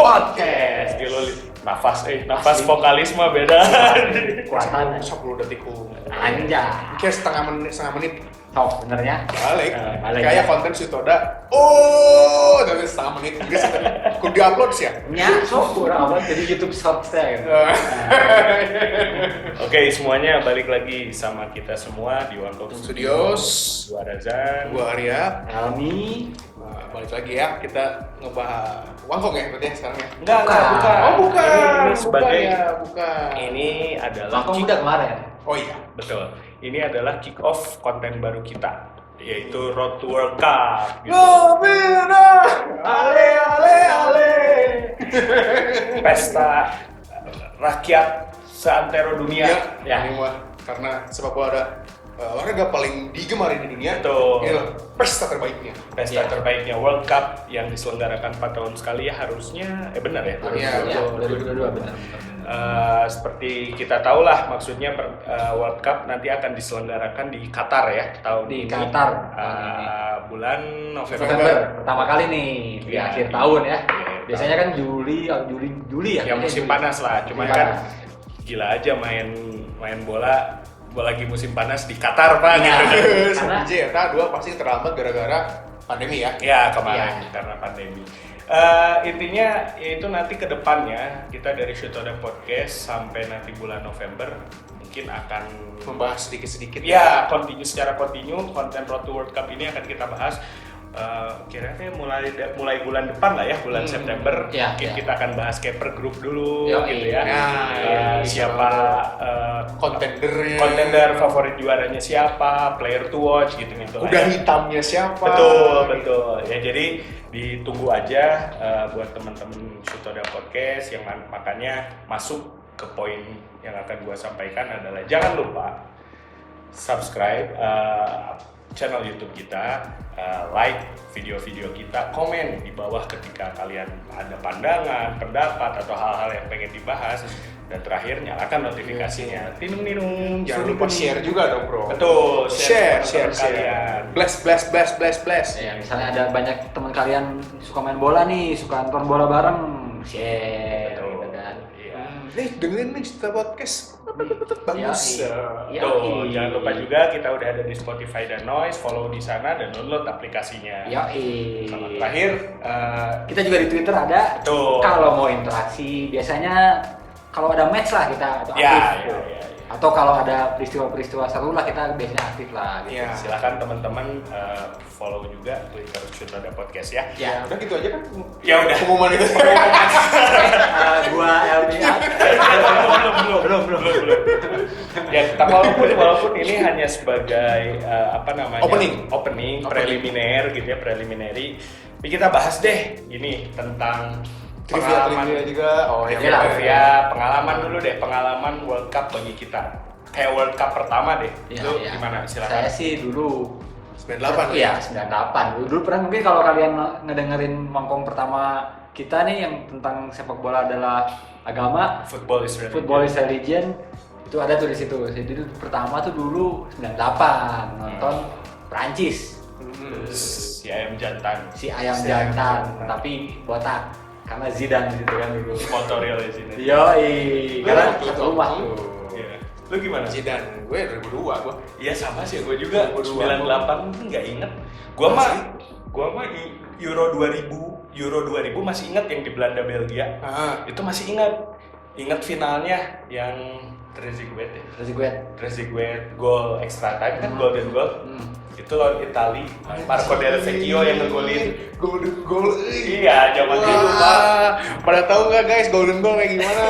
Podcast. Nafas vokalis mah beda. Kuatan 10 detik anjay. Kayak setengah menit. Sok benernya. Balik. Balik. Kayak konten Sutoda. Tapi setengah menit. Kudu diupload sih ya. Nya sok kurang amat jadi YouTube Shorts ya. Gitu. Oke, semuanya balik lagi sama kita semua di One Talk Studios. Gua Razan. Gua Arya. Helmi. Nah, balik lagi ya, kita ngebahas Wangkong ya berarti ya sekarang ya? Enggak, bukan. Oh bukan. Ini sebagai bukan. ini adalah Langkong udah kemarin. Oh iya. betul. Ini adalah kick off konten baru kita, yaitu Road to World Cup. Gitu. Gembira, ale. Pesta rakyat seantero dunia. Ya. Ini mah karena sepak bola ada olahraga paling digemari di dunia. Betul. Ini loh, pesta terbaiknya. Pesta terbaiknya World Cup yang diselenggarakan 4 tahun sekali ya harusnya benar ya. Iya. 2022 benar. Seperti kita tahu lah, maksudnya World Cup nanti akan diselenggarakan di Qatar ya tahun Di ini. Qatar. Bulan November. November pertama kali nih di Ya, akhir tahun ya. Iya, Biasanya kan Juli ya. Ya musim Juli. panas lah, cuman Musim kan panas. gila aja main bola lagi musim panas di Qatar Pak Iya. gitu. Karena- Sama ya, dua pasti terlambat gara-gara pandemi ya. Ya kemarin Iya. karena pandemi. Intinya yaitu nanti ke depannya kita dari Shotoda Podcast sampai nanti bulan November mungkin akan Membahas sedikit-sedikit ya secara kontinu konten Road to World Cup ini akan kita bahas kira-kira mulai bulan depan lah ya, bulan September. Ya, Mungkin ya. kita akan bahas kayak per grup dulu Yo, gitu iya. ya. Nah, iya. Siapa kontendernya. kontender favorit juaranya siapa, player to watch gitu-gitu. lah Udah ya. hitamnya siapa? Betul. Ya jadi ditunggu aja buat teman-teman Shotoda Podcast yang makanya masuk ke poin yang akan gua sampaikan adalah jangan lupa subscribe channel YouTube kita, like video-video kita, komen di bawah ketika kalian ada pandangan, pendapat atau hal-hal yang pengen dibahas, dan terakhir nyalakan notifikasinya. Tinung-tinung. Jangan lupa share juga dong bro. Betul. Share kalian. Bless. Ya, misalnya ada banyak teman kalian suka main bola nih, suka nonton bola bareng, share Betul. gitu kan. Iya. Nih dengerin nih cerita podcast. Bagus. Iya. Tuh, jangan lupa juga kita udah ada di Spotify dan Noise, follow di sana dan download aplikasinya. Sama terakhir, Kita juga di Twitter ada. Betul. Kalau mau interaksi, biasanya kalau ada match lah kita atau aktif. ya. Atau kalau ada peristiwa-peristiwa seru lah kita biasanya aktif lah. Gitu. Iya. Silakan teman-teman follow juga Twitter Shotoda Podcast ya. Ya. Udah gitu aja kan. Ya udah. Pengumuman itu. Gua LBA. belum. Ya, tapi walaupun ini hanya sebagai Opening. preliminar gitu ya, preliminary. Tapi kita bahas deh ini tentang Trivia juga. Oh Iya. ya. trivia, pengalaman dulu deh, pengalaman World Cup bagi kita. Kayak World Cup pertama deh. Itu gimana? Silakan. Saya sih dulu 98 Iya, 98. Dulu pernah mungkin kalau kalian ngedengerin mangkong pertama kita nih yang tentang sepak bola adalah agama, Football is religion. football is religion. Itu ada tuh di situ. Jadi pertama tuh dulu 98 nonton Prancis. Si ayam jantan. Si ayam jantan, tapi botak. Karena Zidane gitu kan dulu. Motoril di sini. Yoi, karena Lu satu rumah tuh. Iya. Lu gimana? Zidane, gue 2002 gua. Iya sama sih, gue juga 2002. 98 nggak inget. Gua mah Euro 2000 masih inget yang di Belanda Belgia. Itu masih inget finalnya yang Trezeguet gol extra time kan, golden goal. Itu lawan Itali, Marco Del Vecchio yang ngegolin. Golden goal. Iya, zaman dulu Pak. Pada tahu nggak guys golden goal kayak gimana?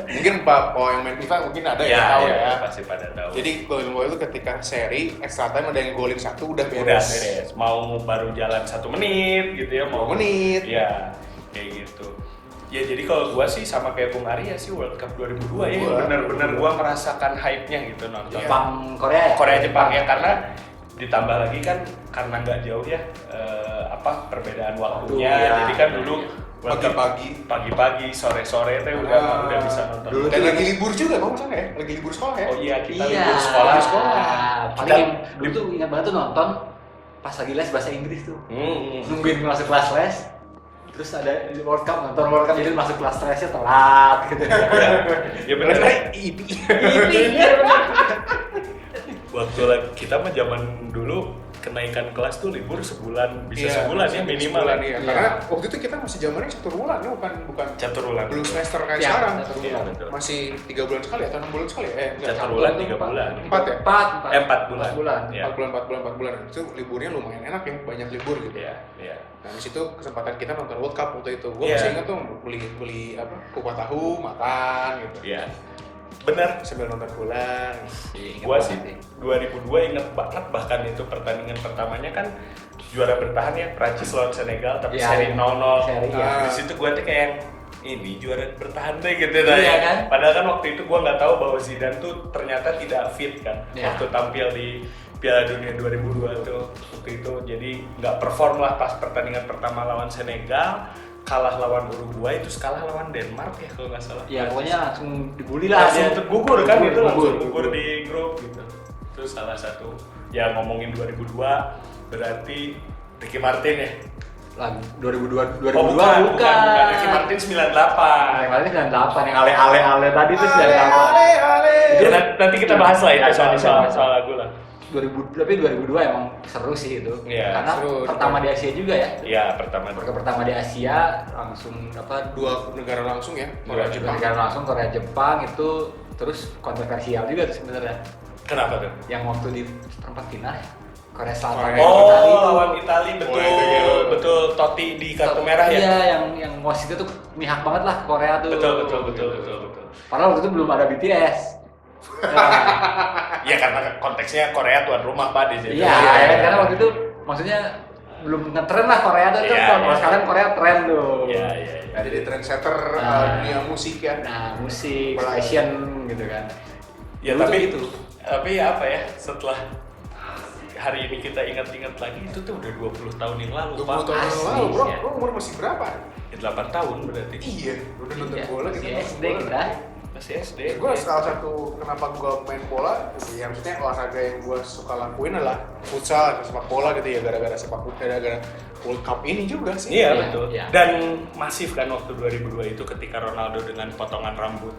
Mungkin Pak yang main FIFA mungkin ada yang tahu ya. Pasti pada tahu. Jadi golden goal itu ketika seri extra time ada yang golin satu udah beres. udah beres, mau baru jalan 1 menit gitu ya, mau 2 menit. Iya, kayak gitu. Ya jadi kalau gua sih sama kayak Bung Arya sih World Cup 2002 ya, Gua. bener-bener gua merasakan hype-nya gitu nonton. Iya. Jepang Korea. Korea Jepang ya, karena ditambah lagi kan karena nggak jauh ya perbedaan waktunya. Ya, Jadi kan dulu World Cup pagi-pagi, sore-sore teh udah bisa nonton. Dulu Dan lagi libur juga kalau misalnya ya, lagi libur sekolah ya. Oh iya, kita Iya. libur sekolah. Paling dulu tuh ingat banget tuh nonton pas lagi les bahasa Inggris tuh. Nungguin masuk kelas les. terus ada World Cup, nonton World Cup jadi masuk kelas stresnya telat gitu. Ya bener. IP. Waktu kita mah zaman dulu kenaikan kelas tuh libur sebulan, bisa Iya, sebulan ya minimal. sebulan, iya. Iya. Karena waktu itu kita masih zamannya catur bulan ya, bukan Catur bulan. belum semester kayak Iya, sekarang. catur Iya, bulan. betul. Masih 3 bulan sekali atau 6 bulan sekali? Enggak. Catur bulan 3 bulan. 4 ya? 4 4 bulan. 4 bulan. Iya. 4 bulan. Itu liburnya lumayan enak ya, banyak libur gitu. Iya, iya. Nah, di situ kesempatan kita nonton World Cup waktu itu. Gue Iya. masih ingat tuh beli apa? Kupat tahu, makan gitu. Iya. Bener. Sambil nonton bola. Gua sih 2002 inget banget, bahkan itu pertandingan pertamanya kan juara bertahan ya Prancis lawan Senegal tapi Iya, seri 0-0. seri, ya. Di situ gua tuh kayak ini juara bertahan deh gitu Iya, ya. kan? Padahal kan waktu itu gua nggak tahu bahwa Zidane tuh ternyata tidak fit kan. Iya. Waktu tampil di Piala Dunia 2002 tuh waktu itu jadi nggak perform lah pas pertandingan pertama lawan Senegal, kalah lawan Uruguay, terus kalah lawan Denmark ya kalau nggak salah. Ya pokoknya langsung dibully lah Langsung dia. tergugur kan itu langsung gugur. gugur di grup gitu. Itu salah satu ya ngomongin 2002 berarti Ricky Martin ya. Lagi 2002 Oh bukan. Ricky Martin 98. Yang lain 98 yang ale tadi tuh 98. Ya, nanti kita bahas lah itu Soal- soal lagu lah. 2000 tapi 2002 emang seru sih itu. Iya, Karena seru. pertama di Asia juga ya. Iya pertama. Pertama di Asia langsung apa Dua negara langsung ya, Korea Dua Jepang. negara langsung Korea Jepang itu terus kontroversial juga tuh sebenarnya. Kenapa tuh? Yang waktu di perempat final Korea Selatan Korea. dan Oh Italia itu. lawan Itali betul Wah, itu gila. betul Totti di kartu merah ya. Iya, yang wasit itu mihak banget lah Korea tuh. Betul. Padahal waktu itu belum ada BTS. Ya karena konteksnya Korea tuan rumah Pak di situ. Iya, ya, karena waktu itu maksudnya belum ngetren lah Korea tuh. Iya, Kalau iya. sekarang Korea tren tuh. Iya. Jadi trendsetter Nah. dunia musik ya. Nah, musik, Mulai. fashion gitu kan. Ya Dulu tapi tuh gitu. Tapi apa ya setelah hari ini kita ingat-ingat lagi itu tuh udah 20 tahun yang lalu 20 Pak. tahun yang Asli, lalu, bro. ya. Lo umur masih berapa? Ya, 8 tahun berarti. Iya, udah nonton Iya, bola masih gitu. SD kita. Masih SD. Gue salah satu kenapa gue main bola, ya maksudnya olahraga yang gue suka lakuin adalah futsal atau sepak bola gitu ya, gara-gara sepak bola, gara-gara World Cup ini juga sih. Iya Iya, betul. iya. Dan masif kan waktu 2002 itu ketika Ronaldo dengan potongan rambut.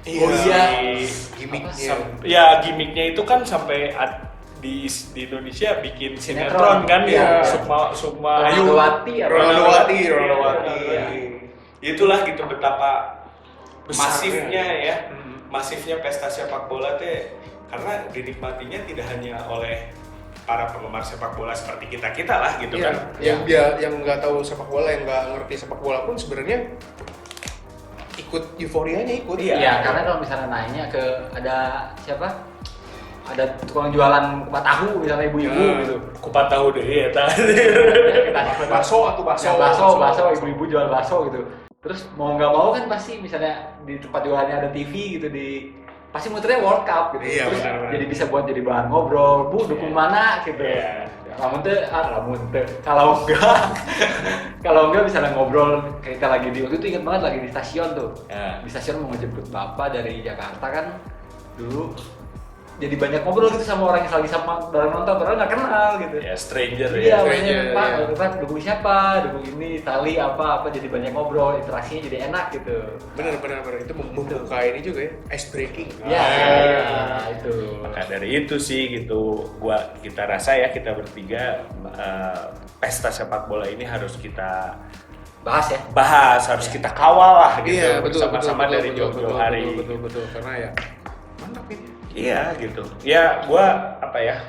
Oh iya. Gimmicknya. Ya gimmicknya itu kan sampai di Indonesia bikin Sinetron. sinetron kan Iya. ya. Sukma Ayu. Ronaldowati apa? Ronaldowati. Iya. Itulah gitu betapa Besarnya. masifnya ya. Mhm. Masifnya pesta sepak bola teh karena dinikmatinya tidak hanya oleh para penggemar sepak bola seperti kita lah gitu Iya, kan. yang nggak tahu sepak bola, yang nggak ngerti sepak bola pun sebenarnya ikut euforianya ikut. Iya. Iya, karena kalau misalnya nanya ke ada siapa? Ada tukang jualan kupat tahu misalnya ibu-ibu Ya. gitu. Kupat tahu deh ya tadi. Bakso atau bakso. Bakso, ibu-ibu jual bakso gitu. Terus mau nggak mau kan pasti misalnya di tempat jualannya ada TV gitu pasti muternya World Cup gitu. Iya, Terus benar-benar. jadi bisa buat jadi bahan ngobrol, Bu dukung mana gitu. Iya. Lamun teh, kalau enggak misalnya ngobrol kita lagi di waktu itu ingat banget lagi di stasiun tuh. Ya. Di stasiun mau ngejemput bapak dari Jakarta kan dulu jadi banyak ngobrol gitu sama orang yang lagi sama dalam nonton padahal nggak kenal gitu. Ya stranger Iya, ya. makanya iya, Pak, iya. Pak dukung siapa, dukung ini, tali apa jadi banyak ngobrol, interaksinya jadi enak gitu. Benar itu membuka ini juga ya, ice breaking. Iya, itu. Maka dari itu sih gitu, kita rasa ya kita bertiga pesta sepak bola ini harus kita Bahas ya. bahas, harus kita kawal lah gitu Iya, betul, sama-sama betul, dari betul, jauh-jauh betul, hari. betul, karena ya mantap ini. Iya gitu. Ya gua apa ya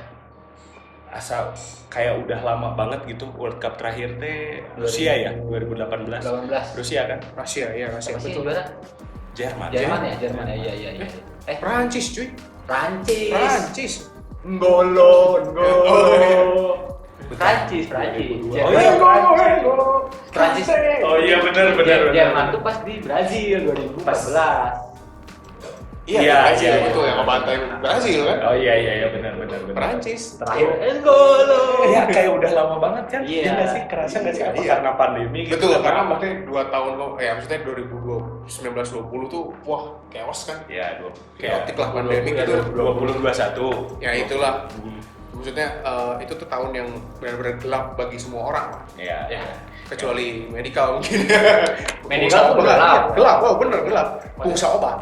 asal kayak udah lama banget gitu World Cup terakhir teh Rusia ya 2018. 18. Rusia kan? Rahasia, ya rahasia. Apa sih Betul. juara? Jerman. Jerman ya, Jerman ya, iya. Prancis cuy. Prancis. Prancis. Ngolo. Oh, Prancis. Oh Jerman. iya, Prancis. Oh iya benar. Jerman tuh pas di Brazil 2014. Iya, betul yang ngebantai Brazil kan. Oh iya benar. Prancis. Terakhir Ngolo. Ya kayak udah lama banget kan? Iya. Iya nggak sih? Kerasa nggak sih? Apa Iya. karena pandemi gitu? Betul, karena maksudnya 2 tahun maksudnya 2019-20 tuh wah chaos kan. Iya, Chaotic lah pandemi gitu. 2021. Ya itulah. Maksudnya itu tuh tahun yang benar-benar gelap bagi semua orang lah. Iya. Ya. kecuali medical mungkin. Medical pun gelap. Gelap, oh bener gelap. Pengusaha obat.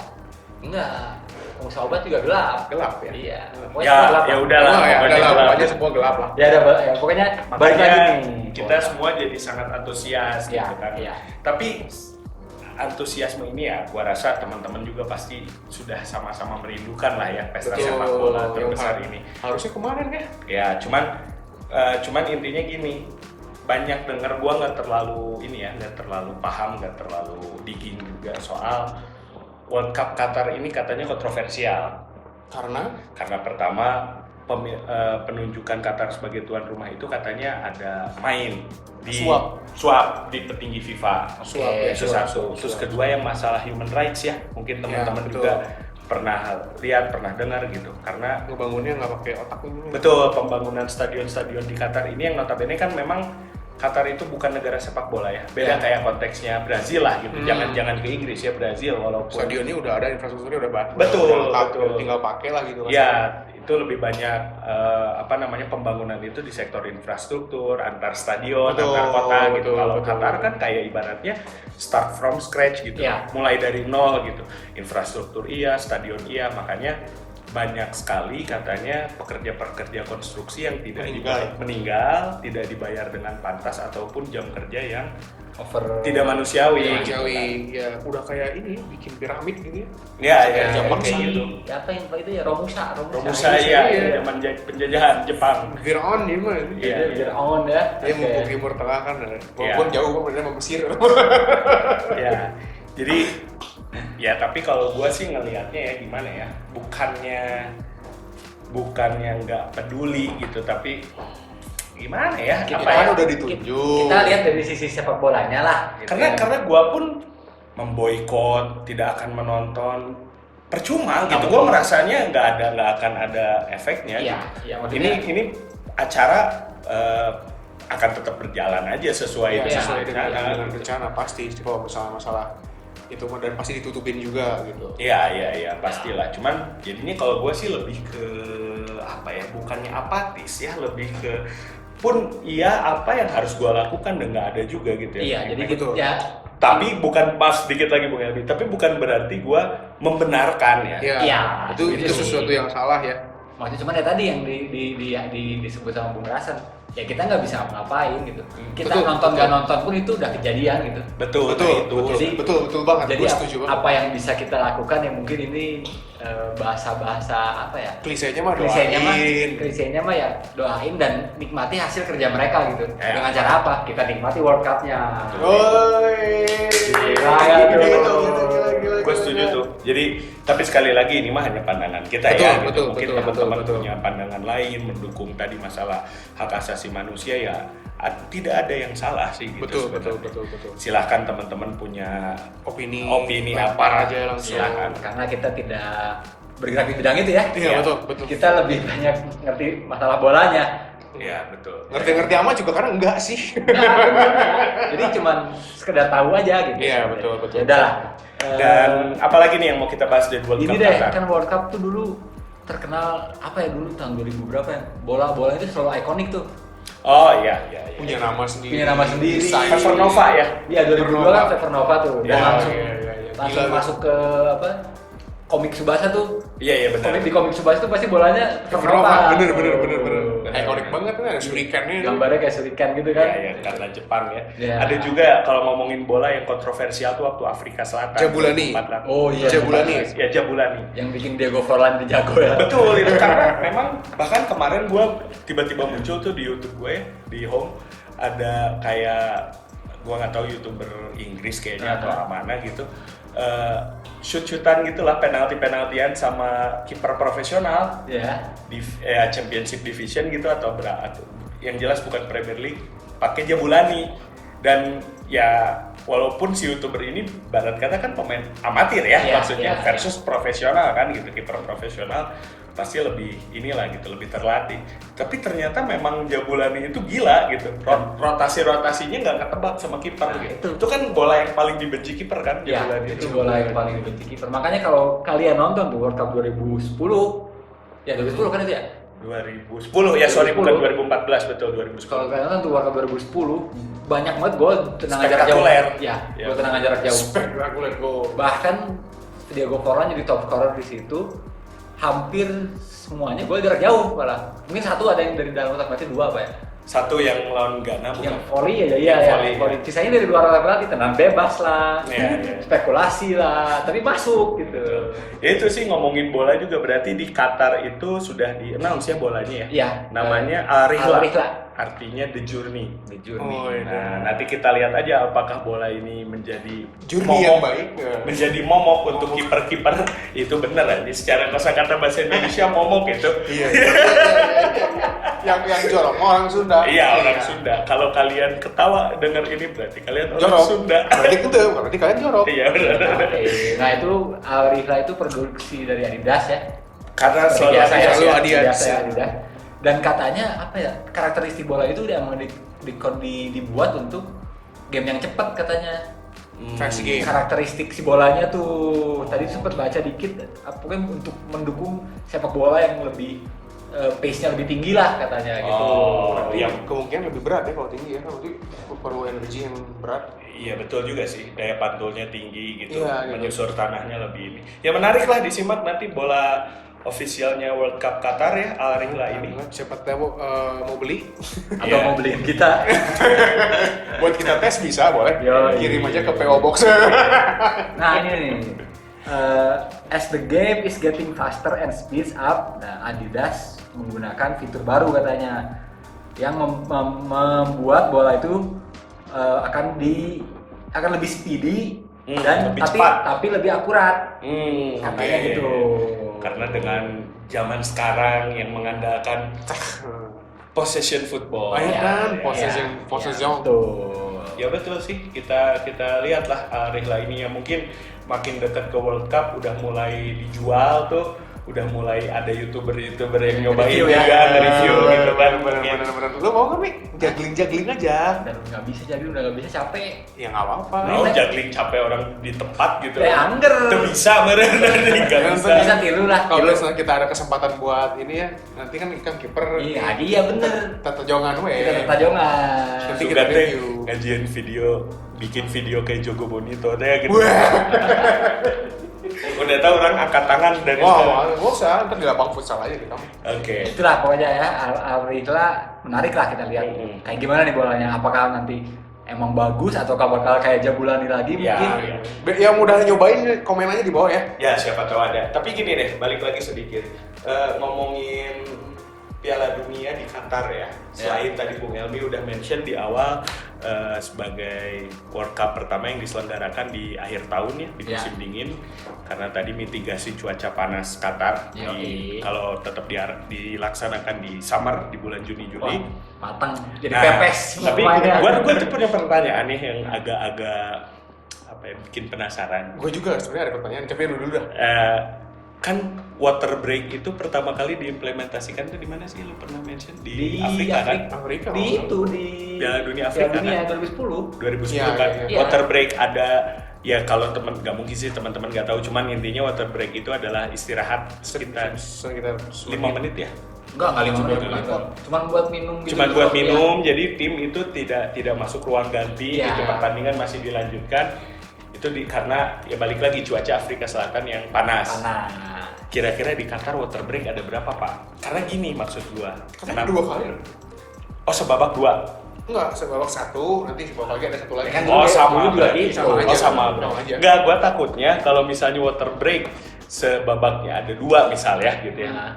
Enggak. Pengusaha obat juga gelap. Gelap ya. Iya. Ya udahlah. Oh, ya pokoknya udahlah, gelap. pokoknya semua gelap lah. Ya ada ya, pokoknya balik Makanya lagi nih. kita semua jadi sangat antusias Iya, gitu kan. iya. Tapi antusiasme ini ya, gua rasa teman-teman juga pasti sudah sama-sama merindukan lah ya pesta sepak bola terbesar ini. Harusnya kemarin ya. Ya, cuman intinya gini, banyak dengar gua nggak terlalu ini ya, nggak terlalu paham, nggak terlalu digging juga soal World Cup Qatar ini katanya kontroversial. Karena pertama penunjukan Qatar sebagai tuan rumah itu katanya ada main di suap di petinggi FIFA. Suap, ya, Itu suap, satu. suap. Terus kedua yang masalah human rights ya, mungkin teman-teman betul. juga pernah lihat, pernah dengar gitu. Karena Ngebangunnya nggak pakai otak ini. betul, pembangunan stadion-stadion di Qatar ini yang notabene kan memang Qatar itu bukan negara sepak bola ya. Beda kayak konteksnya Brazil lah gitu. Jangan ke Inggris ya, Brazil walaupun Stadionnya udah ada, infrastrukturnya udah Betul, udah lengkap, betul. tinggal pakai lah gitu. ya, itu lebih banyak pembangunan itu di sektor infrastruktur, antar stadion, Betul, antar kota gitu. betul, Kalau betul. Qatar kan kayak ibaratnya start from scratch gitu. Iya. Mulai dari nol gitu. Infrastruktur iya, stadion iya, makanya banyak sekali katanya pekerja-pekerja konstruksi yang tidak meninggal, tidak dibayar dengan pantas ataupun jam kerja yang over tidak manusiawi. Manusiawi, ya udah kayak ini bikin piramid gitu ya. Ya, Jepang kayak sih gitu. apa yang itu ya Romusa Romusa ya, zaman penjajahan Jepang. Fir'aun dia mah. Iya, Biar on ya. Dia Oke. mau ke Timur Tengah kan. Walaupun jauh kan benernya sama Mesir. Ya, jadi ya tapi kalau gue sih ngelihatnya ya gimana ya, bukannya nggak peduli gitu, tapi gimana ya? Kita apa ya? kan udah ditunjuk. Kita lihat dari sisi sepak bolanya lah. Gitu Karena gue pun memboikot, tidak akan menonton, percuma gitu. Kamu- Gue merasanya nggak akan ada efeknya. Iya, gitu. iya, maksudnya- Ini acara akan tetap berjalan aja sesuai Ya, dengan sesuai dengan rencana. rencana pasti kalau masalah itu mah, dan pasti ditutupin juga gitu. Iya, pastilah. Cuman jadinya kalau gue sih lebih ke apa ya? Bukannya apatis ya, lebih ke pun iya apa yang harus gue lakukan dan nggak ada juga gitu ya. Iya, jadi Betul. gitu ya. Tapi bukan pas dikit lagi Bung Elvi. Tapi bukan berarti gue membenarkan ya. Iya, itu sesuatu yang salah ya. Maksudnya cuman ya tadi yang disebut sama Bung Rasen, ya kita nggak bisa ngapain gitu. Kita Betul, nonton betul. nggak nonton pun itu udah kejadian gitu. Betul. Jadi- betul banget. Jadi Gue setuju banget. apa yang bisa kita lakukan ya mungkin ini bahasa-bahasa apa ya? Klisenya mah Klisenya mah ya doain dan nikmati hasil kerja mereka gitu. Ya. Dengan cara apa? Kita nikmati World Cup-nya. Gila ya tuh. Gue setuju tuh. Jadi tapi sekali lagi ini mah hanya pandangan kita ya. Gitu. Betul, Mungkin betul, teman-teman betul. punya pandangan lain mendukung tadi masalah hak asasi manusia ya. Tidak ada yang salah sih gitu. sebenarnya. Betul. Silahkan teman-teman punya Opini apa aja langsung. silakan. Karena kita tidak bergerak di bidang itu ya. Iya, Ya. betul. Kita lebih banyak ngerti masalah bolanya. Iya betul. Ngerti-ngerti amat juga karena enggak sih. Nah, bener. Jadi cuman sekedar tahu aja gitu. Iya, betul. Ya udahlah. Dan apalagi nih yang mau kita bahas dari World ini Cup deh, Qatar? kan World Cup tuh dulu terkenal apa ya dulu tahun 2000 berapa ya? Bola itu selalu ikonik tuh. Oh iya. Punya nama sendiri. Punya nama sendiri. Desain. Supernova ya. Iya 2002 kan Supernova tuh. Dan Ya, langsung iya. langsung Gila, masuk ke apa? Komik Tsubasa tuh. Iya benar. Di komik Tsubasa tuh pasti bolanya Supernova. Supernova. Bener. Ikonik banget kan, ada shurikennya. Gambarnya kayak shuriken gitu kan. Iya, karena Jepang ya. Ya. Ada juga kalau ngomongin bola yang kontroversial tuh waktu Afrika Selatan. Jabulani. 2004. Oh iya. Jabulani. Ya Jabulani. Yang bikin Diego Forlan jago ya. Betul itu karena memang bahkan kemarin gue tiba-tiba muncul tuh di YouTube gue di home ada kayak gue nggak tahu YouTuber Inggris kayaknya atau mana gitu. Shoot-shootan gitulah, penalti-penaltian sama kiper profesional Ya. di Championship Division gitu atau yang jelas bukan Premier League, pakai Jabulani. Dan ya walaupun si YouTuber ini barat kata kan pemain amatir ya, Iya, maksudnya iya, versus profesional kan gitu, kiper profesional pasti lebih inilah gitu, lebih terlatih. Tapi ternyata memang Jabulani itu gila gitu. Rotasi-rotasinya nggak ketebak sama kiper Nah, gitu. Itu kan bola yang paling dibenci kiper kan, Ya, Jabulani itu bola yang paling dibenci kiper. Makanya kalau kalian nonton tuh World Cup 2010, ya 2010 kan itu ya? 2010 ya, sorry 2010. bukan 2014, betul 2010. Kalau kalian kan tuh World Cup 2010 banyak banget gol tendangan jarak jauh. Spektakuler. Ya, Ya. gol tendangan jarak jauh. Spektakuler gol. Bahkan Diego Forlan jadi top scorer di situ. Hampir semuanya gol jarak jauh malah. Mungkin satu ada yang dari dalam kotak, berarti dua apa ya? Satu yang lawan Ghana bukan? Yang volley ya, Yang volley. Sisanya dari luar kotak penalti, tenang bebas lah, Iya. spekulasi lah, tapi masuk gitu. Ya itu sih, ngomongin bola juga berarti di Qatar itu sudah di-announce ya bolanya ya? Iya. Namanya Al-Rihla. Al-Rihla. Artinya The Journey. The Journey. Oh, iya. Nah, nanti kita lihat aja apakah bola ini menjadi Journey yang baik. menjadi momok untuk kiper-kiper. Itu bener aja, secara kosakata bahasa Indonesia momok itu. Iya. Yang jorok orang Sunda. Iya, orang Sunda. Kalau kalian ketawa dengar ini berarti kalian orang Jorok. Sunda. Berarti kalian jorok. Iya, benar. Nah itu Al-Rihla itu produksi dari Adidas ya. Karena Seperti selalu biasa ya, selalu seperti Adidas. biasa ya, Adidas. Dan katanya apa ya, karakteristik bola itu emang dibuat untuk game yang cepat katanya. Fast game. Karakteristik si bolanya tuh tadi sempat baca dikit, pokoknya untuk mendukung sepak bola yang lebih pace-nya lebih tinggi lah katanya gitu. Oh, Yang yang kemungkinan lebih berat ya kalau tinggi ya, kan nanti perlu energi yang berat. iya betul juga sih, daya pantulnya tinggi gitu, Iya, gitu. menyusur tanahnya lebih ini. Ya menarik lah disimak nanti bola ofisialnya World Cup Qatar ya, Al-Rihla ini. Siapa tahu mau beli, Atau Iya. mau beliin kita. buat kita tes bisa boleh. Yo, Kirim iya. aja ke PO Box. Nah ini nih, as the game is getting faster and speeds up, nah Adidas menggunakan fitur baru katanya yang membuat bola itu akan lebih speedy dan lebih tapi cepat. tapi lebih akurat katanya oke. gitu. Karena dengan zaman sekarang yang mengandalkan possession football. Banyak kan Ya, possession. Betul. ya betul sih, kita lihatlah Al-Rihla ini yang mungkin makin dekat ke World Cup udah mulai dijual tuh, udah mulai ada youtuber yang nyobain Review juga, ya. nge-review gitu kan. Bener. Lu mau nggak, Mi? Juggling aja. Dan nggak bisa jadi udah nggak bisa capek. Ya nggak apa-apa. Mau juggling capek orang di tempat gitu. Angger. Itu bisa meren, nggak bisa. Bisa tiru lah. Kalau tiru. misalnya kita ada kesempatan buat ini ya, nanti kan ikan kiper. Iya bener. Tata jongan we. Kita tajongan. Nanti Sudah kita deh review. ngajian video, bikin video kayak Jogo Bonito deh gitu. Udah tahu orang angkat tangan dari Wah, nggak usah, ntar di lapang futsal aja kita. Oke. Itulah pokoknya ya, Al-Rihla menarik lah kita lihat. Kayak gimana nih bolanya, apakah nanti emang bagus atau bakal kayak Jabulani lagi Ya, mungkin. ya. Yang udah nyobain komen aja di bawah ya. Ya siapa tahu ada. Tapi gini deh, balik lagi sedikit. Ngomongin Piala Dunia di Qatar ya. Selain tadi Bung Elmi udah mention di awal sebagai World Cup pertama yang diselenggarakan di akhir tahun ya, di musim dingin. Karena tadi mitigasi cuaca panas Qatar kalau tetap dilaksanakan di summer di bulan Juni-Juli. Matang, jadi Nah, pepes. Tapi semuanya. gua tuh punya pertanyaan nih yang agak-agak apa ya, bikin penasaran. Gue juga sebenarnya ada pertanyaan, tapi dulu dah. Kan water break itu pertama kali diimplementasikan tuh di mana sih? Lu pernah mention di Afrika kan? Afrika. Di itu di Piala Dunia Afrika Dunia kan? 2010. 2010 Iya, kan. iya. Water break ada ya, kalau nggak mungkin sih teman-teman nggak tahu, cuman intinya water break itu adalah istirahat sekitar 5 menit ya. Enggak 5 menit. Cuma- Cuman buat minum gitu. Cuman buat minum, jadi tim itu tidak masuk ruang ganti, Iya. itu pertandingan masih dilanjutkan. Itu karena ya balik lagi cuaca Afrika Selatan yang panas. Kira-kira di Qatar water break ada berapa, Pak? Karena gini maksud gua. Karena 2 kali loh. Oh, sebabak 2. Enggak, sebabak 1, nanti sebabak lagi ada 1 lagi. Ya kan Oh, dulu sama juga berarti. gitu. Sama aja. Oh, sama. Sama aja. Enggak, gua takutnya kalau misalnya water break sebabaknya ada 2 misal ya gitu ya. Nah.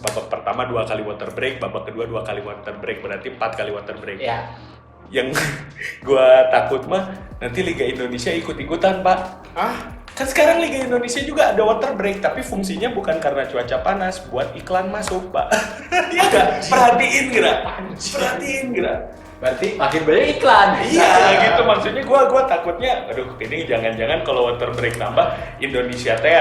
Babak pertama 2 kali water break, babak kedua 2 kali water break, berarti 4 kali water break. Ya. Yang gua takut mah nanti Liga Indonesia ikut-ikutan, Pak. Hah? Kan sekarang Liga Indonesia juga ada water break, tapi fungsinya bukan karena cuaca panas, buat iklan masuk, Pak. Iya nggak? Perhatiin nggak? Berarti makin banyak iklan. Iya, gitu maksudnya. Gua takutnya, aduh, ini jangan-jangan kalau water break nambah Indonesia teh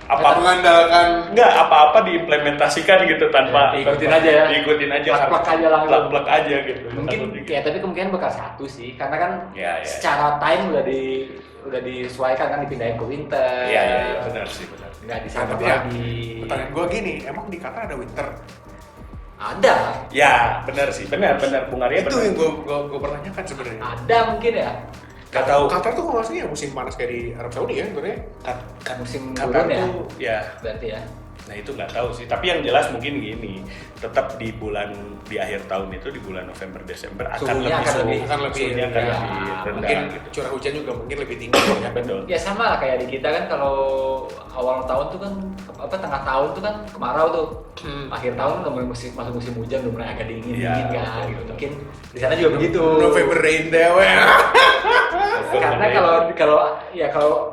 Mengandalkan apa-apa diimplementasikan gitu tanpa Diikutin aja ya. Diikutin aja. Plak-plak aja langsung. Plak-plak aja gitu. Mungkin Takutnya gitu. ya, tapi kemungkinan bakal 1 sih, karena kan Ya. secara time udah disesuaikan kan, dipindahin ke winter. Iya, benar sih, benar. Nggak di sana Tapi ya, lagi. pertanyaan gue gini, emang di Qatar ada winter? Ada. Ya, benar sih. Benar Bung Arya Itu benar. yang gue pertanyakan sebenarnya. Ada mungkin ya. Gak tahu. Qatar tuh kalau maksudnya musim panas kayak di Arab Saudi ya sebenarnya. Musim Qatar turun ya. tuh ya. Berarti ya. Nah itu nggak tahu sih, tapi yang jelas mungkin gini, tetap di akhir tahun itu di bulan November Desember Suhunya akan lebih suhunya akan ya, lebih rendah Mungkin gitu. curah hujan juga mungkin lebih tinggi ya. Betul. Ya sama lah kayak di kita kan kalau awal tahun tuh kan tengah tahun tuh kan kemarau tuh. Akhir tahun udah mulai masuk musim hujan udah mulai agak dingin Ya, kan betul. gitu. Mungkin di sana juga begitu. November rain dewe. Karena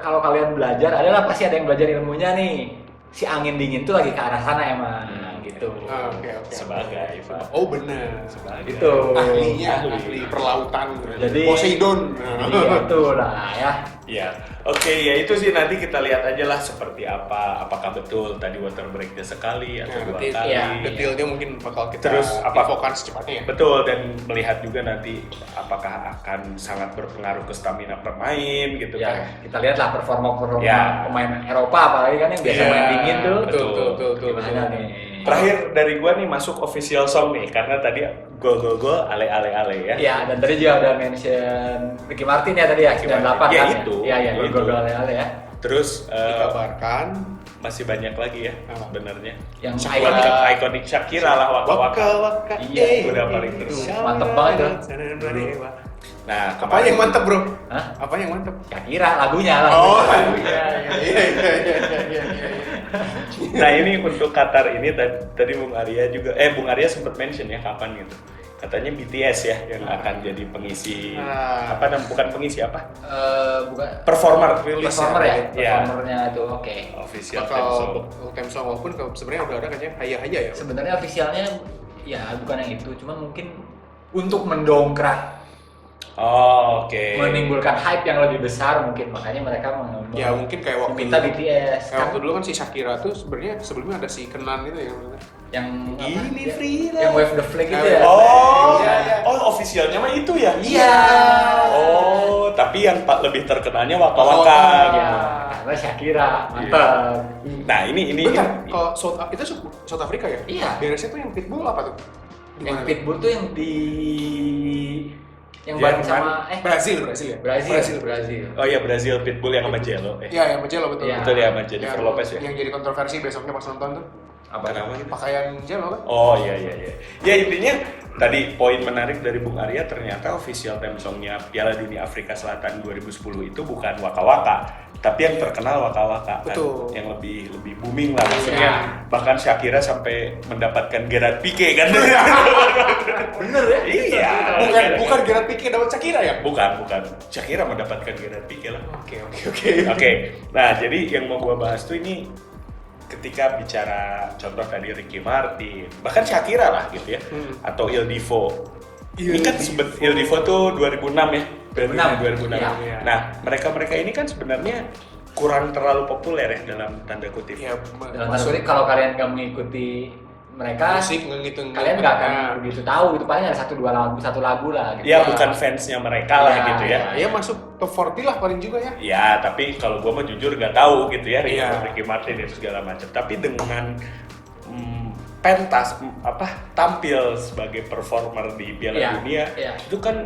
kalau kalian belajar adalah pasti ada yang belajar ilmunya nih. Si angin dingin tuh lagi ke arah sana emang gitu. Oke. Sebagai Pak. Oh benar. Sebagai. Itu. Ahli perlautan. Jadi- Poseidon. Jadi itu lah ya. Ya, oke ya itu sih nanti kita lihat aja lah seperti apa, apakah betul tadi water breaknya sekali atau Nah, dua nanti kali. ya, detailnya mungkin bakal kita Terus apa- infokan secepatnya ya. Betul, dan melihat juga nanti apakah akan sangat berpengaruh ke stamina pemain gitu kan. Ya, kita lihatlah performa Ya. pemain Eropa apalagi kan yang biasa Ya, main dingin tuh. betul. Gimana nih? Terakhir dari gua nih masuk official song nih karena tadi gol ale ya. Ya, dan tadi juga udah mention Ricky Martin ya tadi ya, Ricky 98 Martin. Ya, kan itu. ya. Iya, Itu. gol ya. Terus Dikabarkan masih banyak lagi ya Apa? sebenarnya. Yang Ikonik Shakira lah waka-waka. Iya, udah paling terus. Mantep banget tuh. Nah, Apa yang mantep bro? Hah? Apa yang mantep? Shakira lagunya lah. Oh Lagunya. iya. Nah ini untuk Qatar ini tadi Bung Arya juga Bung Arya sempat mention ya kapan gitu. Katanya BTS ya yang akan jadi pengisi apa namanya bukan pengisi apa? Bukan Performer performer ya, Ya. performernya itu oke. Official theme song. Bakal theme song walaupun sebenarnya udah ada kayaknya haya ya. Sebenarnya ofisialnya ya bukan yang itu, cuma mungkin untuk mendongkrak, Oh, oke. menimbulkan hype yang lebih besar mungkin, makanya mereka Ya mungkin kayak waktu minta BTS kayak waktu dulu kan si Shakira tuh sebenarnya sebelumnya ada si Kenan itu ya. yang Ini apa, free yang wave the flag itu ya. Oh, Iya. oh officialnya mah itu ya? Iya. Oh, tapi yang lebih terkenalnya Waka Waka Waka. Waka. Ya, karena Shakira mantap. Nah ini Bentar, kalau itu South Africa ya? Iya. Beresnya tuh yang Pitbull apa tuh? Yang Pitbull tuh yang Jerman. bareng sama Brazil ya? Brazil. Oh iya Brazil Pitbull yang sama Jello. Iya, yang Jello betul. Iya. Betul ya sama Jennifer Yang- Lopez ya? Yang jadi kontroversi besoknya pas nonton tuh. Apa Kenapa gitu? Pakaian Jello kan? Oh iya. Ya intinya tadi poin menarik dari Bung Arya ternyata official theme songnya Piala Dunia Afrika Selatan 2010 itu bukan Waka Waka, tapi yang terkenal Waka Waka kan, Betul. yang lebih booming lah maksudnya. Iya. Bahkan Shakira sampai mendapatkan Gerard Pique kan. Bener ya? Iya. Bukan Gerard Pique dapat Shakira ya? Bukan. Shakira mendapatkan Gerard Pique lah. Oke. Oke. Nah, jadi yang mau gua bahas tuh ini ketika bicara contoh tadi Ricky Martin, bahkan Shakira lah gitu ya, atau Il Divo. Ini kan Il Divo tuh 2006 ya. 2006. Iya. Nah, mereka ini kan sebenarnya kurang terlalu populer ya dalam tanda kutip. Ya, Dalam tanda kutip, kalau kalian nggak mengikuti mereka, musik ngitung kalian nggak akan begitu tahu itu, paling ada satu lagu lah gitu. Ya bukan fansnya mereka lah Ya, gitu ya. Ya masuk top 40 lah paling juga ya. Ya, tapi kalau gua mah jujur nggak tahu gitu ya Iya. Ricky Martin itu segala macam. Tapi dengan pentas tampil sebagai performer di Piala Iya, Dunia, iya. itu kan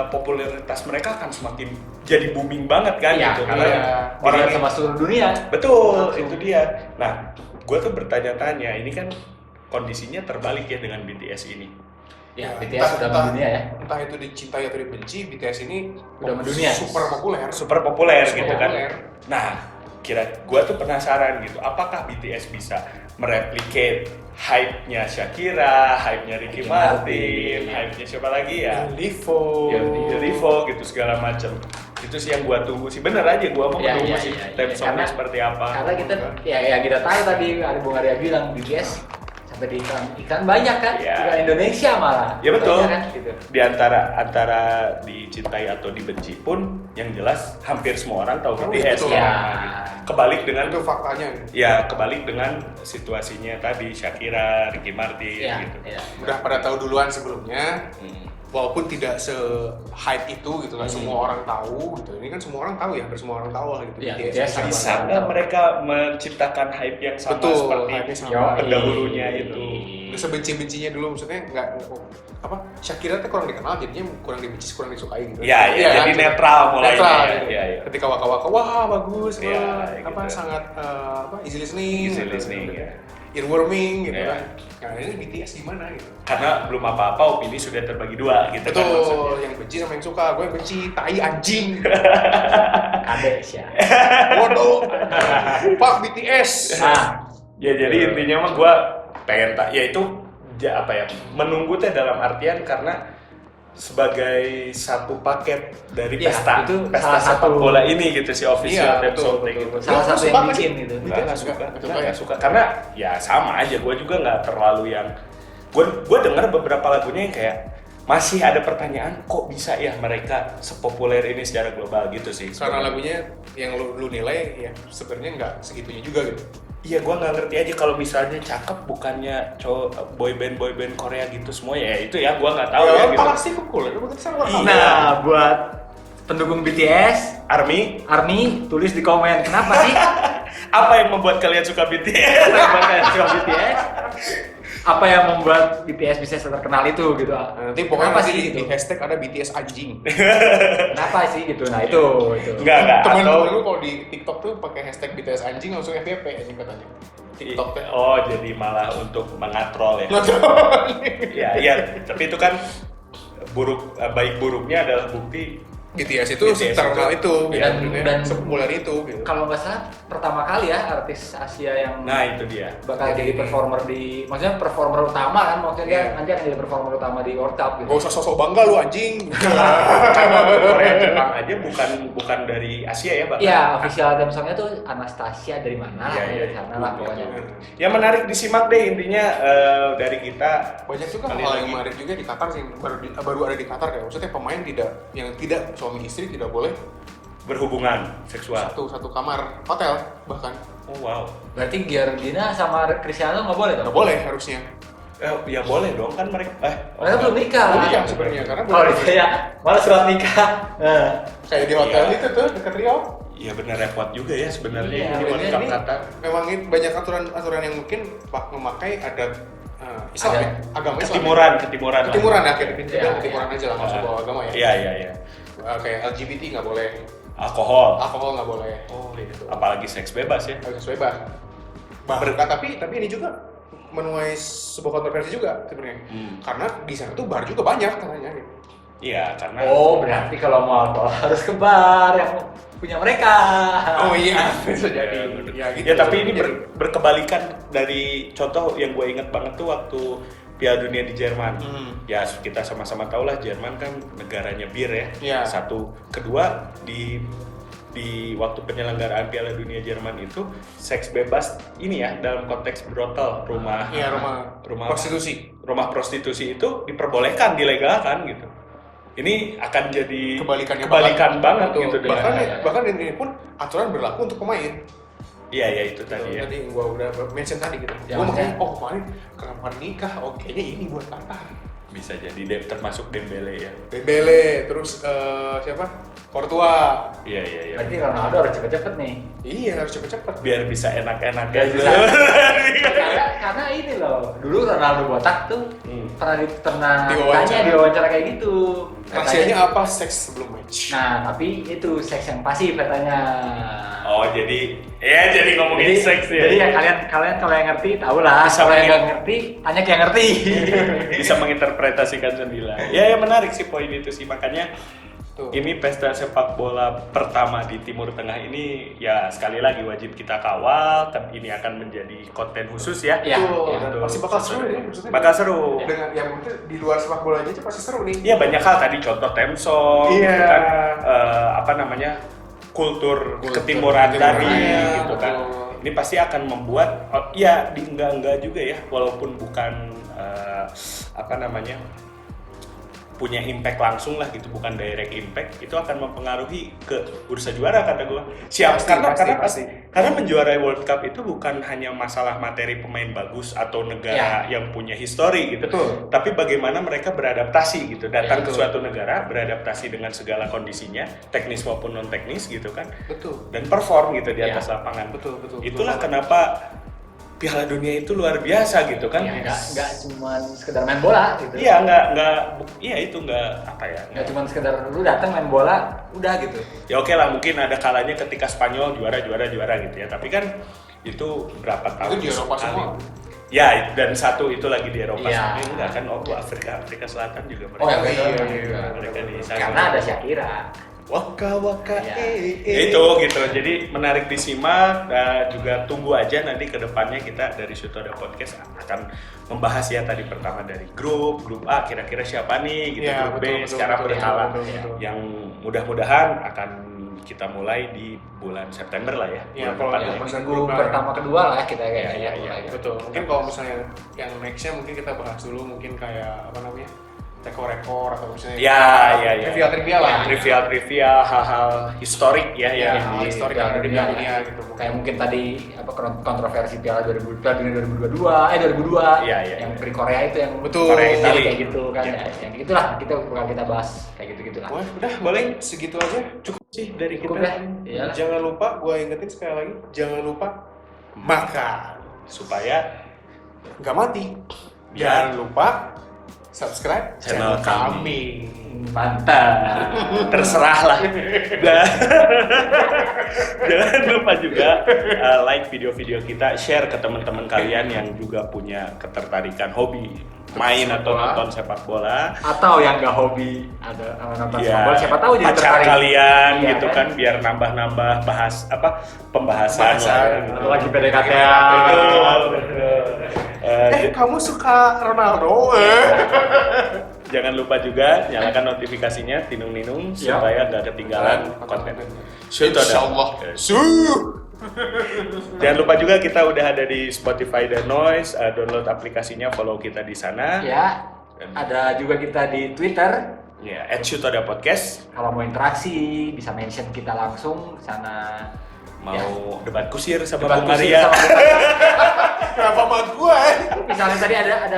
popularitas mereka akan semakin jadi booming banget kan Iya, gitu. karena Orang dilihat sama seluruh dunia. betul, Langsung. itu dia. Nah, gue tuh bertanya-tanya, ini kan kondisinya terbalik ya dengan BTS ini. Ya, BTS sudah mendunia ya. Entah itu dicintai atau dibenci, BTS ini Udah mendunia. super populer. Super populer Super gitu kan. populer. Nah, gue tuh penasaran gitu, apakah BTS bisa mereplicate hype-nya Shakira, hype-nya Ricky Martin, hype-nya siapa lagi ya? Livo. Il Divo gitu segala macam. Itu sih yang gua tunggu sih. Bener aja gua mau Ya, menunggu ya, sih ya, ya. theme songnya Karena- seperti apa. Karena kita ya kita tahu tadi Bung Arya bilang BTS sampai di iklan banyak kan, Iya. iklan Indonesia malah. Ya betul. Banyak kan, gitu. Di antara dicintai atau dibenci pun yang jelas hampir semua orang tahu Oh, BTS. betul. Ya. Kebalik dengan Itu faktanya. kebalik dengan situasinya tadi Shakira, Ricky Martin Ya, gitu. ya. Udah pada tahu duluan sebelumnya. Hmm. Walaupun tidak se-hype itu gitu kan, semua orang tahu gitu. Ini kan semua orang taw ya, hampir semua orang tahu lah gitu. Iya, BTS sama. Bisa nggak mereka menciptakan hype yang sama Betul, seperti hype-nya sama. pendahulunya itu? sebenci-bencinya dulu, maksudnya nggak apa Shakira tuh kurang dikenal jadinya kurang dibenci, kurang disukai gitu. Iya, jadi gitu. netral mulai. Netral. Iya, Gitu. iya. Ketika waka-waka, wah bagus, Iya, apa gitu. sangat easy listening, Easy gitu. listening, ya. Earworming gitu Iya. kan. Nah ini BTS gimana gitu? Karena belum apa-apa opini sudah terbagi dua gitu kan maksudnya. Betul, yang benci sama yang suka. Gue yang benci, tai anjing. Kades ya. Bodoh. Fuck BTS. Nah, Ya jadi intinya mah gue pengen ya itu apa ya, menunggu teh dalam artian karena sebagai satu paket dari Iya, pesta itu pesta salah sepak satu. bola ini gitu si official Iya, theme betul, song betul, gitu. betul. salah Lu satu suka yang nggak bikin sih? gitu. Nggak suka, Suka ya? nggak suka karena ya sama aja, gue juga nggak terlalu yang gue dengar beberapa lagunya yang kayak masih ada pertanyaan kok bisa ya mereka sepopuler ini secara global gitu sih. Karena sebenarnya. lagunya yang lu nilai ya sebenarnya nggak segitunya juga gitu. Iya, gue nggak ngerti aja kalau misalnya cakep bukannya boy band Korea gitu semua ya itu ya gue nggak tahu ya gitu. Pasti populer, lu betul sama orang. Nah, buat pendukung BTS, Army, tulis di komen kenapa sih? apa yang membuat kalian suka BTS? Apa yang membuat kalian suka BTS? Apa yang membuat BTS bisa terkenal itu gitu? Nanti pokoknya Kenapa pasti sih di gitu? hashtag ada BTS anjing. Kenapa sih gitu? Nah itu. Enggak Temen atau lu kalau di TikTok tuh pakai hashtag BTS anjing langsung FYP anjing katanya. TikTok teh. oh jadi malah untuk mengatrol ya. Ya, iya, tapi itu kan baik buruknya adalah bukti BTS itu BTS terkenal itu, Dan- gitu, dan- sepopuler itu gitu. Kalau nggak salah pertama kali ya artis Asia yang nah itu dia. bakal jadi performer maksudnya performer utama kan, maksudnya dia Iya. nanti akan jadi performer utama di World Cup gitu. Gak usah sosok bangga lu anjing. Karena Korea Jepang aja bukan dari Asia ya, Bang. Iya, official theme songnya tuh Anastasia dari mana? Iya, iya, dari sana lah pokoknya. Ya menarik disimak deh intinya dari kita. Banyak juga Sekali hal lagi. yang menarik juga di Qatar sih, baru ada di Qatar kayak maksudnya pemain yang tidak suami istri tidak boleh Berhubungan seksual. satu kamar hotel bahkan Oh wow. Berarti Giardina sama Cristiano nggak boleh dong? nggak boleh harusnya. Ya boleh dong kan mereka. Mereka belum nikah. Belum nikah sebenarnya karena Kalau belum- dia malah surat nikah. kayak di hotel Iya. itu tuh dekat Riau. Ya benar repot juga ya sebenarnya Iya, di bener. World Cup Ini Qatar. memang ini banyak aturan yang mungkin memakai adat Islam Adat. ya, agama Islam. Ketimuran Ketimuran lah akhirnya Iya, ketimuran aja lah masuk bawa agama ya. Iya iya iya. Kayak LGBT nggak boleh, Alkohol nggak boleh. Oh gitu. Apalagi seks bebas ya. Harus bebas. Tapi ini juga menuai sebuah kontroversi juga sebenarnya. Karena di sana tuh bar juga banyak katanya. Gitu. Iya karena. Oh, berarti kalau mau alkohol harus ke bar yang punya mereka. Oh iya, bisa jadi. Ya, gitu. tapi ini Jadi- berkebalikan dari contoh yang gue inget banget tuh waktu Piala Dunia di Jerman. Ya kita sama-sama tahu lah Jerman kan negaranya bir ya. Iya. Satu, kedua di waktu penyelenggaraan Piala Dunia Jerman itu seks bebas ini ya dalam konteks brothel rumah Iya, rumah prostitusi. rumah prostitusi itu diperbolehkan dilegalkan gitu. Ini akan jadi kebalikan banget Betul. gitu dengan Bahkan ini pun aturan berlaku untuk pemain. iya ya itu tadi ya. Tadi yang gua udah mention tadi gitu. Ya, Gua maksudnya- makanya kemarin kenapa nikah? Oh kayaknya ini buat Qatar. Bisa jadi termasuk Dembele ya. Dembele, terus siapa? Courtois. Iya iya iya. Berarti Ronaldo harus cepet-cepet nih. Iya harus cepet-cepet. Biar bisa enak-enak Biar aja. bisa. karena ini loh, dulu Ronaldo botak tuh pernah Diwawancara. di wawancara kayak gitu. Rahasianya apa? Seks sebelum match. Nah, tapi itu seks yang pasif katanya. Oh jadi ngomongin seks ya. Jadi ya kalian kalau yang ngerti tahu lah. Bisa Kalau yang mengin- nggak ngerti, tanya ke yang ngerti. Bisa menginterpretasikan sendiri. Ya menarik sih poin itu sih makanya. Tuh. Ini pesta sepak bola pertama di Timur Tengah ini ya sekali lagi wajib kita kawal. Ini akan menjadi konten khusus ya. Iya. Betul. iya. Dan pasti bakal seru ya. Maksudnya Bakal seru. dengan yang mungkin di luar sepak bola aja pasti seru nih. Iya banyak hal tadi contoh theme song, Iya. gitu kan, apa namanya kultur ketimuran tadi, ketimurannya, gitu kan. betul. Ini pasti akan membuat, ya di enggak juga ya, walaupun bukan apa namanya punya impact langsung lah gitu, bukan direct impact, itu akan mempengaruhi ke bursa juara kata gue. Siap, Pasti. karena menjuarai World Cup itu bukan hanya masalah materi pemain bagus atau negara yang punya histori gitu, Betul. tapi bagaimana mereka beradaptasi gitu, datang ke betul. suatu negara, beradaptasi dengan segala kondisinya, teknis maupun non teknis gitu kan, Betul. dan perform gitu di Ya. atas lapangan. Betul. Itulah kenapa Piala Dunia itu luar biasa gitu kan. Ya, nggak cuma sekedar main bola gitu. Iya, nggak apa ya. Nggak cuma sekedar lu datang main bola, udah gitu. Ya oke lah, mungkin ada kalanya ketika Spanyol juara gitu ya. Tapi kan itu berapa tahun Itu di Eropa sekali. semua. Ya, dan satu itu lagi di Eropa. Iya. Enggak kan, Afrika Selatan juga mereka. Oh, yang iya. Mereka di sana. Karena ada Shakira. Waka Iya. Ya itu gitu, jadi menarik disimak dan juga tunggu aja nanti ke depannya kita dari Sutoda Podcast akan membahas ya tadi pertama dari grup A kira-kira siapa nih gitu, Ya, grup B betul, secara betul, berkala betul. yang mudah-mudahan akan kita mulai di bulan September lah ya. Ya, bulan kalau depan yang ya. masa Minggu pertama kedua lah kita kayaknya. Iya. Betul. Mungkin kalau misalnya yang nextnya mungkin kita bahas dulu mungkin kayak apa namanya? rekor atau misalnya Ya. trivia lah. Trivia hal-hal historik ya Ya, yang di historik Piala dari Dunia. dunia gitu. Kayak mungkin tadi apa kontroversi Piala Dunia 2002 Iya. yang dari Korea itu yang Betul. Korea Itali. Itali kayak gitu kan. Iya. Yang gitulah kita bakal kita bahas kayak gitu-gitulah. Wah, udah boleh segitu aja. Cukup sih dari Cukup kita. ya. Iyalah. Jangan lupa, gua ingetin sekali lagi, jangan lupa makan. Supaya Nggak mati. Biar- Jangan lupa subscribe Channel channel kami. kami. Mantap. terserah lah. Dan jangan lupa juga like video-video kita, share ke teman-teman kalian yang juga punya ketertarikan hobi main atau nonton sepak bola. Atau yang nggak hobi ada nonton sepak Ya, bola, siapa tahu jadi pacar tertarik. kalian Iya, gitu kan biar nambah-nambah pembahasan lah ya. Atau lagi PDKT. Betul. Kamu suka Ronaldo? Jangan lupa juga nyalakan notifikasinya tinung-ninung Ya. supaya nggak ketinggalan konten. Insya Allah. Jangan lupa juga kita udah ada di Spotify dan Noise, download aplikasinya, follow kita di sana. Ya, ada juga kita di Twitter. Ya, @Sutoda Podcast. Kalau mau interaksi bisa mention kita langsung sana. Mau debat kusir sama Debat Bung kusir Arya. sama Bung Arya. Kenapa sama gue? Misalnya tadi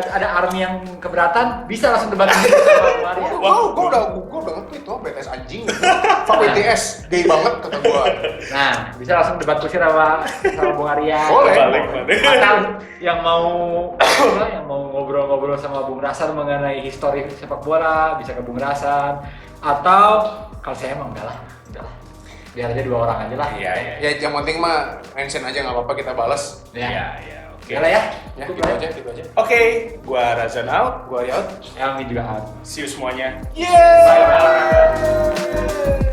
ada army yang keberatan, bisa langsung debat kusir sama Bung Arya. Gue udah nge-tweet tuh BTS anjing. Fuck BTS, gay banget kata gue. Nah, bisa langsung debat kusir sama Bung Arya. Boleh. Balik. Atau yang mau ngobrol-ngobrol sama Bung Rasan mengenai histori sepak bola, bisa ke Bung Rasan. Atau kalau saya emang udahlah. Biar aja 2 orang aja lah. Iya. Ya yang penting mah mention aja nggak apa-apa kita balas. Iya. Oke. Udah lah ya. Ya Cukup gitu lah aja, gitu aja. Oke, gua Razan out. Gua Yaut. Elmi juga out. See you semuanya. Yeah. Bye bye.